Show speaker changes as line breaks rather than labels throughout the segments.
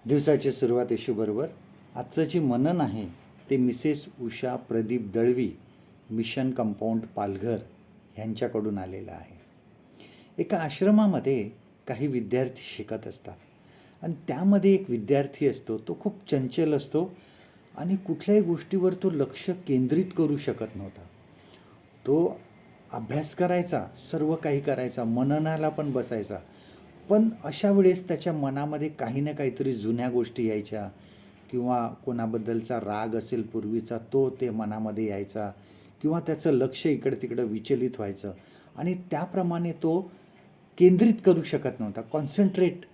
दिवसाची सुरुवात यशूबरोबर. आजचं जे मनन आहे ते Mrs Usha Pradeep Dalvi, mission compound Palghar ह्यांच्याकडून आलेलं आहे. एका आश्रमामध्ये काही विद्यार्थी शिकत असतात आणि त्यामध्ये एक विद्यार्थी असतो, तो खूप चंचल असतो आणि कुठल्याही गोष्टीवर तो लक्ष केंद्रित करू शकत नव्हता. तो अभ्यास करायचा, सर्व काही करायचा, मननाला पण बसायचा, पण अशा वेळेस त्याच्या मनामध्ये काही ना काहीतरी जुन्या गोष्टी यायच्या किंवा कोणाबद्दलचा राग असेल पूर्वीचा तो ते मनामध्ये यायचा किंवा त्याचं लक्ष इकडं तिकडं विचलित व्हायचं आणि त्याप्रमाणे तो केंद्रित करू शकत नव्हता. कॉन्सन्ट्रेट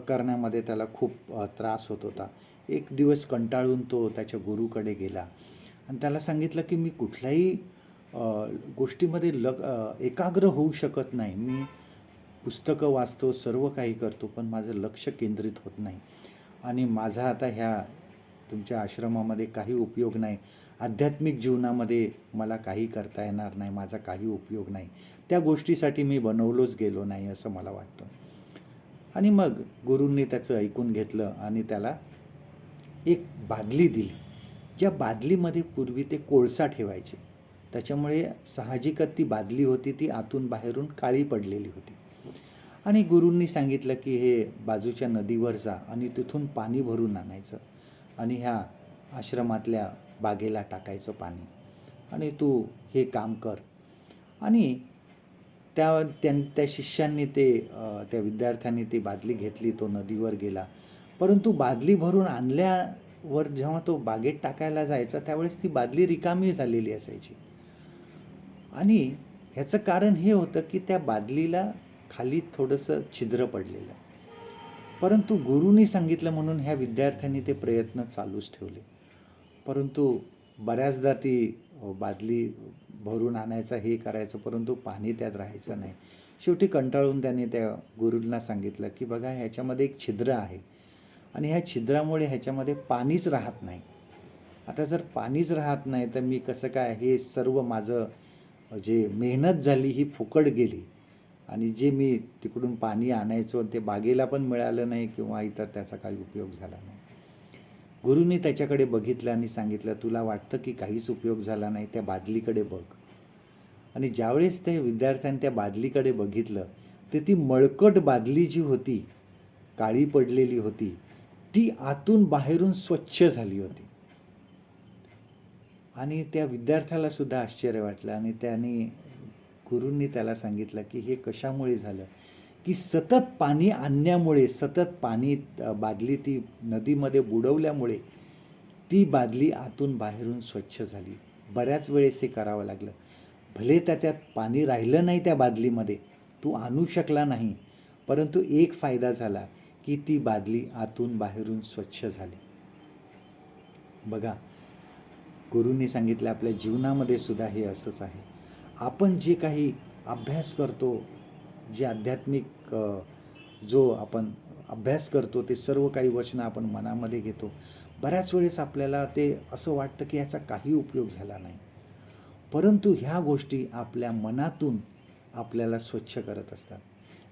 करण्यामध्ये त्याला खूप त्रास होत होता. एक दिवस कंटाळून तो त्याच्या गुरुकडे गेला आणि त्याला सांगितलं की मी कुठल्याही गोष्टीमध्ये एकाग्र होऊ शकत नाही. मी पुस्तकं वाचतो, सर्व काही करतो, पण माझं लक्ष केंद्रित होत नाही आणि माझा आता ह्या तुमच्या आश्रमामध्ये काही उपयोग नाही. आध्यात्मिक जीवनामध्ये मला काही करता येणार नाही, माझा काही उपयोग नाही. त्या गोष्टीसाठी मी बनवलोच गेलो नाही असं मला वाटतं. आणि मग गुरूंनी त्याचं ऐकून घेतलं आणि त्याला एक बादली दिली. ज्या बादलीमध्ये पूर्वी ते कोळसा ठेवायचे, त्याच्यामुळे साहजिकच ती बादली होती ती आतून बाहेरून काळी पडलेली होती. आणि गुरूंनी सांगितलं की हे बाजूच्या नदीवर जा आणि तिथून पाणी भरून आणायचं आणि ह्या आश्रमातल्या बागेला टाकायचं पाणी आणि तू हे काम कर. आणि त्या शिष्यांनी त्या विद्यार्थ्यांनी ती बादली घेतली, तो नदीवर गेला. परंतु बादली भरून आणल्यावर जेव्हा तो बागेत टाकायला जायचा त्यावेळेस ती बादली रिकामी झालेली असायची. आणि ह्याचं कारण हे होतं की त्या बादलीला खाली थोडंसं छिद्र पडलेलं. परंतु गुरूंनी सांगितलं म्हणून ह्या विद्यार्थ्यांनी ते प्रयत्न चालूच ठेवले. परंतु बऱ्याचदा ती बादली भरून आणायचं, हे करायचं, परंतु पाणी त्यात राहायचं नाही. शेवटी कंटाळून त्याने त्या गुरूंना सांगितलं की बघा ह्याच्यामध्ये एक छिद्र आहे आणि ह्या छिद्रामुळे ह्याच्यामध्ये पाणीच राहत नाही. आता जर पाणीच राहत नाही तर मी कसं काय, हे सर्व माझं जे मेहनत झाली ही फुकट गेली आणि जे मी तिकडून पाणी आणायचो ते बागेला पण मिळालं नाही किंवा इतर त्याचा काही उपयोग झाला नाही. गुरूंनी त्याच्याकडे बघितलं आणि सांगितलं तुला वाटतं की काहीच उपयोग झाला नाही, त्या बादलीकडे बघ. आणि ज्यावेळेस त्या विद्यार्थ्यांनी त्या बादलीकडे बघितलं तर ती मळकट बादली जी होती, काळी पडलेली होती, ती आतून बाहेरून स्वच्छ झाली होती. आणि त्या विद्यार्थ्याला सुद्धा आश्चर्य वाटलं आणि गुरूंनी त्याला सांगितलं की हे कशामुळे झालं, की सतत पाणी आणण्यामुळे, सतत पाणी बादली ती नदीमध्ये बुडवल्यामुळे ती बादली आतून बाहेरून स्वच्छ झाली. बऱ्याच वेळेस हे करावं लागलं. भले त्यात पाणी राहिलं नाही त्या बादलीमध्ये, तू आणू शकला नाही, परंतु एक फायदा झाला की ती बादली आतून बाहेरून स्वच्छ झाली. बघा, गुरूंनी सांगितलं आपल्या जीवनामध्ये सुद्धा हे असंच आहे. आपण जे काही अभ्यास करतो, जे आध्यात्मिक जो आपण अभ्यास करतो, ते सर्व काही वचनं आपण मनामध्ये घेतो. बऱ्याच वेळेस आपल्याला ते असं वाटतं की याचा काही उपयोग झाला नाही, परंतु ह्या गोष्टी आपल्या मनातून आपल्याला स्वच्छ करत असतात.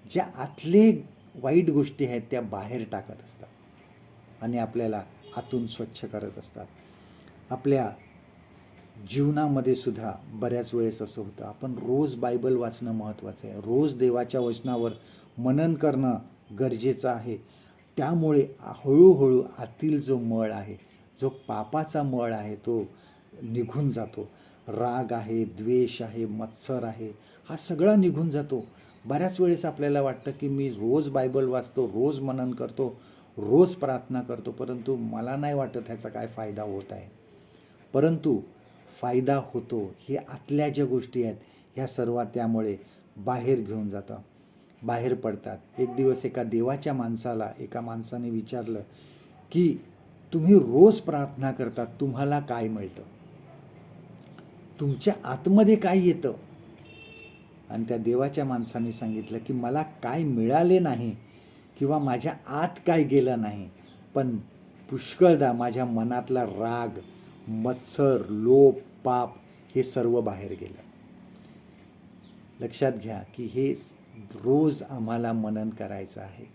ज्या आतले वाईट गोष्टी आहेत त्या बाहेर टाकत असतात आणि आपल्याला आतून स्वच्छ करत असतात. आपल्या जीवनामध्ये सुद्धा बऱ्याच वेळेस असं होतं, आपण रोज बायबल वाचणं महत्त्वाचं आहे, रोज देवाच्या वचनावर मनन करणं गरजेचं आहे. त्यामुळे हळूहळू आतील जो मळ आहे, जो पापाचा मळ आहे, तो निघून जातो. राग आहे, द्वेष आहे, मत्सर आहे, हा सगळा निघून जातो. बऱ्याच वेळेस आपल्याला वाटतं की मी रोज बायबल वाचतो, रोज मनन करतो, रोज प्रार्थना करतो, परंतु मला नाही वाटत ह्याचा काय फायदा होत आहे. परंतु फायदा होतो. हे आतल्या ज्या गोष्टी आहेत ह्या सर्व त्यामुळे बाहेर घेऊन जातात, बाहेर पडतात. एक दिवस एका माणसाने विचारलं की तुम्ही रोज प्रार्थना करतात, तुम्हाला काय मिळतं, तुमच्या आतमध्ये काय येतं? आणि त्या देवाच्या माणसाने सांगितलं की मला काय मिळाले नाही किंवा माझ्या आत काय गेलं नाही, पण पुष्कळदा माझ्या मनातला राग, मत्सर, लोभ, पाप हे सर्व बाहेर गेलं. लक्षात घ्या की हे रोज आम्हाला मनन करायचं आहे.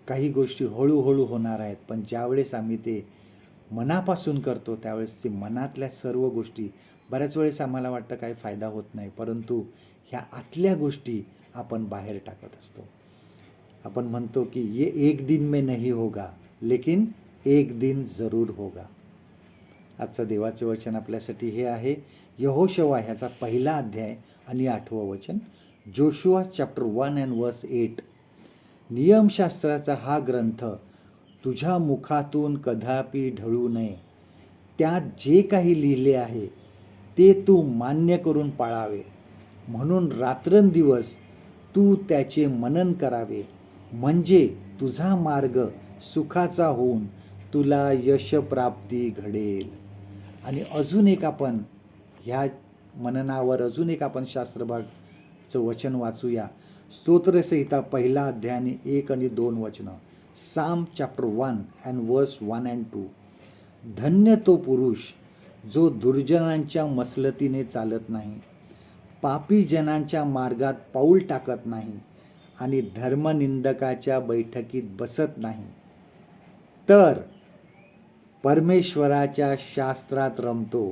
काही गोष्टी हळूहळू होणार आहेत, पण ज्यावेळेस आम्ही ते मनापासून करतो त्यावेळेस ते मनातल्या सर्व गोष्टी, बऱ्याच वेळेस आम्हाला वाटतं काही फायदा होत नाही, परंतु ह्या आतल्या गोष्टी आपण बाहेर टाकत असतो. आपण म्हणतो की ये एक दिन में नहीं होगा लेकिन एक दिन जरूर होगा. आजचं देवाचं वचन आपल्यासाठी हे आहे, यहोशवा ह्याचा 1 अध्याय आणि 8वं वचन. जोशुआ चॅप्टर 1 अँड वर्स 8. नियमशास्त्राचा हा ग्रंथ तुझ्या मुखातून कदापि ढळू नये. त्यात जे काही लिहिले आहे ते तू मान्य करून पाळावे, म्हणून रात्रंदिवस तू त्याचे मनन करावे, म्हणजे तुझा मार्ग सुखाचा होऊन तुला यशप्राप्ती घडेल. आणि अजून एक आपण ह्या मननावर अजून एक आपण शास्त्रभागचं वचन वाचूया. स्तोत्रसंहिता 1 अध्याय आणि 1 आणि 2 वचनं. साम चॅप्टर 1 अँड वर्स 1 अँड 2. धन्य तो पुरुष जो दुर्जनांच्या मसलतीने चालत नाही, पापी जनांच्या मार्गात पाऊल टाकत नाही आणि धर्मनिंदकाच्या बैठकीत बसत नाही, तर परमेश्वराच्या शास्त्रात रमतो,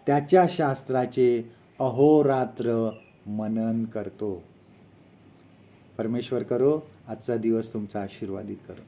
त्याच्या शास्त्राचे अहोरात्र मनन करतो. परमेश्वर करो आजचा दिवस तुमचा आशीर्वादित करो.